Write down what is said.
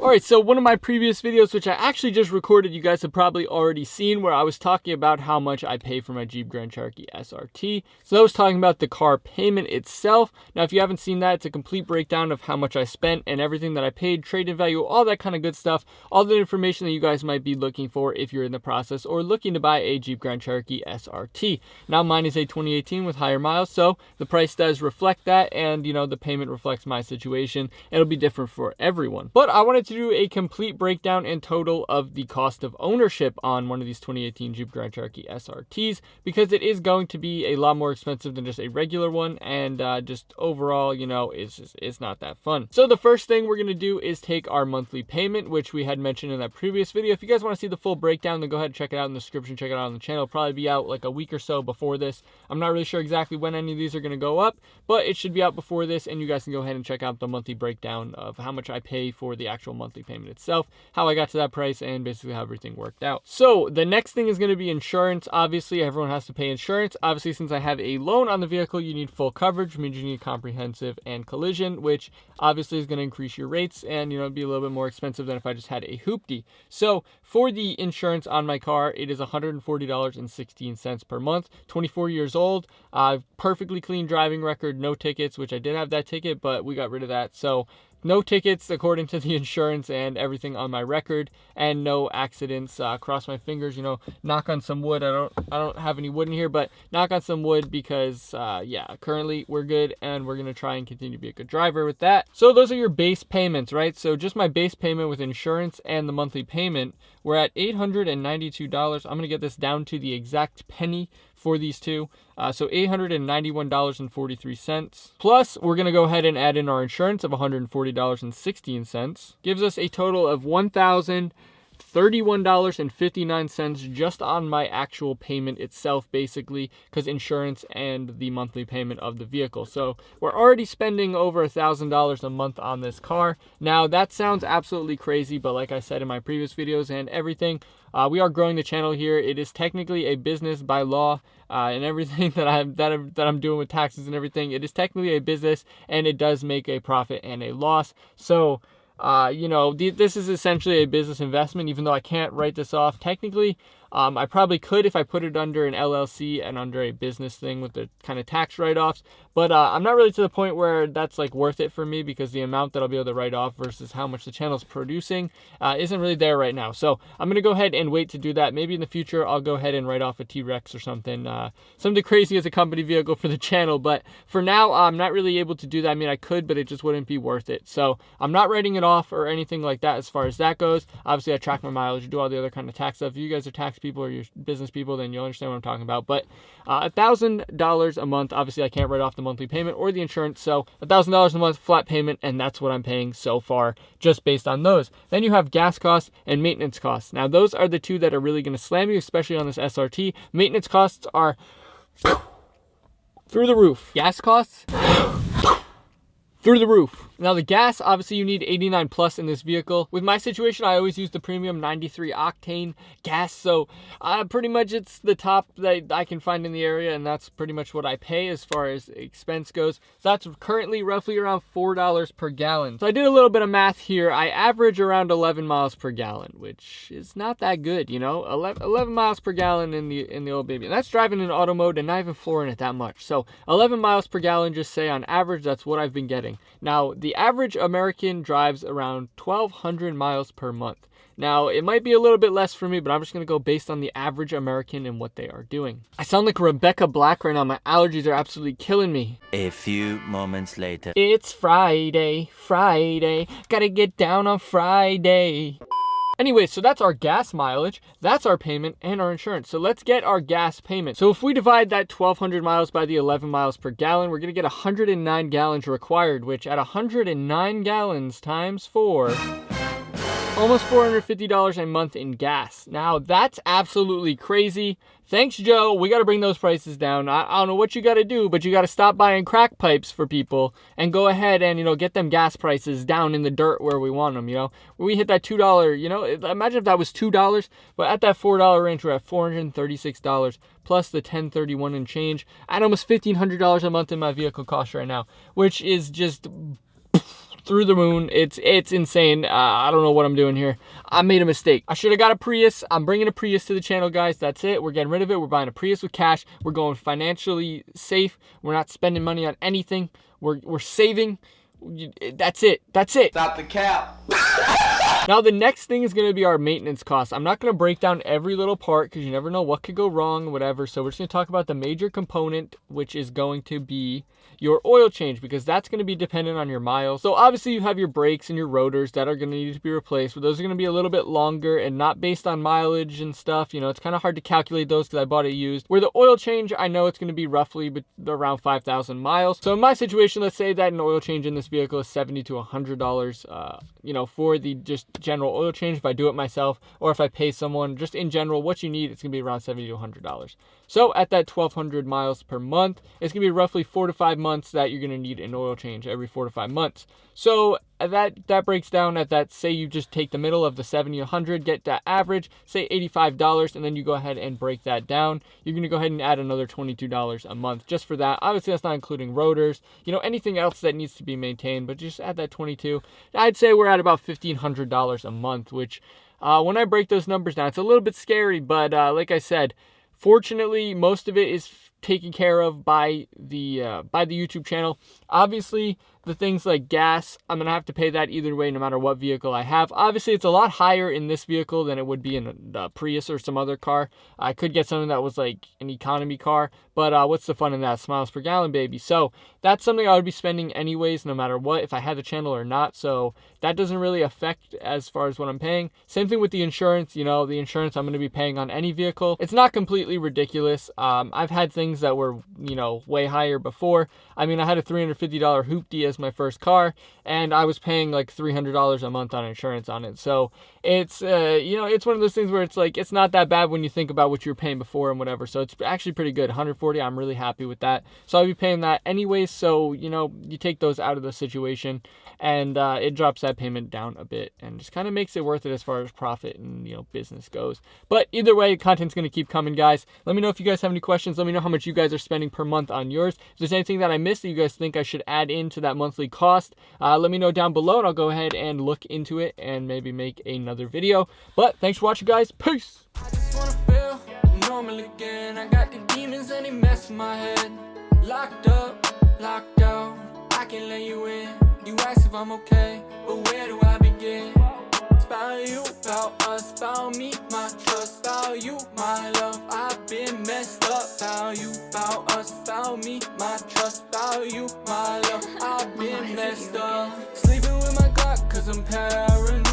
Alright, so one of my previous videos, which I actually just recorded, you guys have probably already seen, where I was talking about how much I pay for my Jeep Grand Cherokee SRT. So I was talking about the car payment itself. Now, if you haven't seen that, it's a complete breakdown of how much I spent and everything that I paid, trade-in value, all that kind of good stuff, all the information that you guys might be looking for if you're in the process or looking to buy a Jeep Grand Cherokee SRT. Now, mine is a 2018 with higher miles, so the price does reflect that, and, you know, the payment reflects my situation. It'll be different for everyone. But I wanted to do a complete breakdown and total of the cost of ownership on one of these 2018 Jeep Grand Cherokee SRTs, because it is going to be a lot more expensive than just a regular one, and just overall, you know, it's not that fun. So the first thing we're going to do is take our monthly payment, which we had mentioned in that previous video. If you guys want to see the full breakdown, then go ahead and check it out in the description, check it out on the channel. It'll probably be out like a week or so before this. I'm not really sure exactly when any of these are going to go up, but it should be out before this, and you guys can go ahead and check out the monthly breakdown of how much I pay for the actual monthly payment itself, how I got to that price, and basically how everything worked out. So the next thing is going to be insurance. Obviously, everyone has to pay insurance. Obviously, since I have a loan on the vehicle, you need full coverage, which means you need comprehensive and collision, which obviously is going to increase your rates and, you know, be a little bit more expensive than if I just had a hoopty. So for the insurance on my car, it is $140.16 per month. 24 years old, perfectly clean driving record, no tickets, which I did have that ticket, but we got rid of that. So no tickets according to the insurance and everything on my record, and no accidents. Cross my fingers, you know, knock on some wood. I don't have any wood in here, but knock on some wood, because yeah, currently we're good, and we're gonna try and continue to be a good driver with that. So those are your base payments, right? So just my base payment with insurance and the monthly payment, we're at $892. I'm gonna get this down to the exact penny for these two. So $891.43. Plus, we're going to go ahead and add in our insurance of $140.16. Gives us a total of $1,031.59 just on my actual payment itself, basically, because insurance and the monthly payment of the vehicle. So we're already spending over $1,000 a month on this car. Now, that sounds absolutely crazy, but like I said in my previous videos and everything, we are growing the channel here. It is technically a business by law, and everything that I'm doing with taxes and everything. It is technically a business, and it does make a profit and a loss. So you know, this is essentially a business investment, even though I can't write this off technically. I probably could if I put it under an LLC and under a business thing with the kind of tax write-offs, but I'm not really to the point where that's like worth it for me, because the amount that I'll be able to write off versus how much the channel's producing isn't really there right now. So I'm gonna go ahead and wait to do that. Maybe in the future I'll go ahead and write off a T-Rex or something crazy as a company vehicle for the channel, but for now I'm not really able to do that. I mean, I could, but it just wouldn't be worth it. So I'm not writing it off or anything like that as far as that goes. Obviously, I track my mileage, do all the other kind of tax stuff. If you guys are tax people or you're business people, then you'll understand what I'm talking about. But $1,000 a month, obviously I can't write off the monthly payment or the insurance, so $1,000 a month flat payment, and that's what I'm paying so far just based on those. Then you have gas costs and maintenance costs. Now those are the two that are really going to slam you, especially on this SRT. Maintenance costs are through the roof. Gas costs through the roof. Now the gas, obviously you need 89 plus in this vehicle. With my situation, I always use the premium 93 octane gas, so pretty much it's the top that I can find in the area, and that's pretty much what I pay as far as expense goes. So that's currently roughly around $4 per gallon. So I did a little bit of math here. I average around 11 miles per gallon, which is not that good, you know, 11 miles per gallon in the old baby. And that's driving in auto mode and not even flooring it that much. So 11 miles per gallon, just say on average, that's what I've been getting. Now, the average American drives around 1,200 miles per month. Now, it might be a little bit less for me, but I'm just going to go based on the average American and what they are doing. I sound like Rebecca Black right now. My allergies are absolutely killing me. A few moments later. It's Friday. Gotta get down on Friday. Anyway, so that's our gas mileage, that's our payment, and our insurance. So let's get our gas payment. So if we divide that 1,200 miles by the 11 miles per gallon, we're going to get 109 gallons required, which at 109 gallons times 4, almost $450 a month in gas. Now, that's absolutely crazy. Thanks, Joe. We got to bring those prices down. I don't know what you got to do, but you got to stop buying crack pipes for people and go ahead and, you know, get them gas prices down in the dirt where we want them, you know. When we hit that $2, you know, imagine if that was $2, but at that $4 range, we're at $436 plus the $1,031 and change. At almost $1,500 a month in my vehicle cost right now, which is just through the moon. It's insane. I don't know what I'm doing here. I made a mistake. I should have got a Prius. I'm bringing a Prius to the channel, guys. That's it. We're getting rid of it. We're buying a Prius with cash. We're going financially safe. We're not spending money on anything. We're saving. That's it. That's it. Stop the cap. Now, the next thing is going to be our maintenance costs. I'm not going to break down every little part because you never know what could go wrong, whatever. So we're just going to talk about the major component, which is going to be your oil change, because that's going to be dependent on your miles. So obviously you have your brakes and your rotors that are going to need to be replaced, but those are going to be a little bit longer and not based on mileage and stuff. You know, it's kind of hard to calculate those because I bought it used. Where the oil change, I know it's going to be roughly around 5,000 miles. So in my situation, let's say that an oil change in this vehicle is $70 to $100, you know, for the just general oil change if I do it myself, or if I pay someone. Just in general, what you need, it's going to be around $70 to $100. So at that 1,200 miles per month, it's going to be roughly 4 to 5 months that you're going to need an oil change every 4 to 5 months. So that breaks down at that, say you just take the middle of the 70, 100, get that average, say $85, and then you go ahead and break that down. You're going to go ahead and add another $22 a month just for that. Obviously, that's not including rotors, you know, anything else that needs to be maintained, but just add that 22. I'd say we're at about $1,500 a month, which when I break those numbers down, it's a little bit scary, but like I said, fortunately, most of it is taken care of by the YouTube channel. Obviously, the things like gas, I'm going to have to pay that either way no matter what vehicle I have. Obviously, it's a lot higher in this vehicle than it would be in the Prius or some other car. I could get something that was like an economy car, but what's the fun in that? Miles per gallon, baby. So that's something I would be spending anyways no matter what, if I had the channel or not. So that doesn't really affect as far as what I'm paying. Same thing with the insurance. You know, the insurance I'm going to be paying on any vehicle. It's not completely ridiculous. I've had things that were, you know, way higher before. I mean, I had a $350 Hoopty as my first car, and I was paying like $300 a month on insurance on it. So it's, you know, it's one of those things where it's like, it's not that bad when you think about what you were paying before and whatever. So it's actually pretty good. 140, I'm really happy with that. So I'll be paying that anyways. So, you know, you take those out of the situation, and it drops that payment down a bit and just kind of makes it worth it as far as profit and, you know, business goes. But either way, content's going to keep coming, guys. Let me know if you guys have any questions. Let me know how much you guys are spending per month on yours. If there's anything that I missed that you guys think I should add into that monthly cost, let me know down below, and I'll go ahead and look into it and maybe make another video. But thanks for watching, guys. Peace. I just wanna feel normal again. I got the demons and they mess with my head. Locked up, locked out, I can let you in. You ask if I'm okay, but where do I begin? It's about you, about us, about me, my trust, about you, my love. I've been messed up. About you, about us, about me, my trust, about you, my love. I've been messed up. Sleeping with my Glock, cause I'm paranoid.